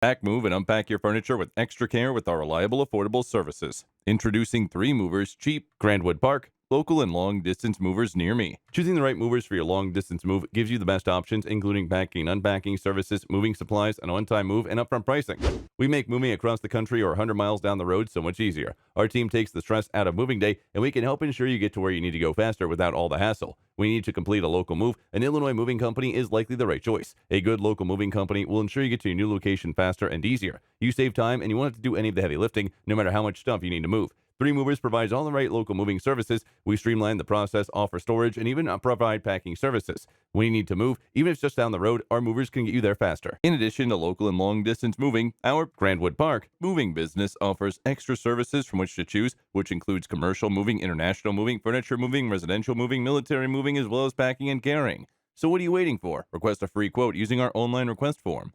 Pack, move, and unpack your furniture with extra care with our reliable, affordable services. Introducing 3 movers, cheap, Grandwood Park, local and long distance movers near me. Choosing the right movers for your long distance move gives you the best options, including packing, unpacking services, moving supplies, an on time move, and upfront pricing. We make moving across the country or 100 miles down the road so much easier. Our team takes the stress out of moving day, and we can help ensure you get to where you need to go faster without all the hassle. We need to complete a local move. An Illinois moving company is likely the right choice. A good local moving company will ensure you get to your new location faster and easier. You save time and you won't have to do any of the heavy lifting, no matter how much stuff you need to move. 3 Movers provides all the right local moving services. We streamline the process, offer storage, and even provide packing services. When you need to move, even if it's just down the road, our movers can get you there faster. In addition to local and long distance moving, our Grandwood Park moving business offers extra services from which to choose, which includes commercial moving, international moving, furniture moving, residential moving, military moving, as well as packing and carrying. So what are you waiting for? Request a free quote using our online request form.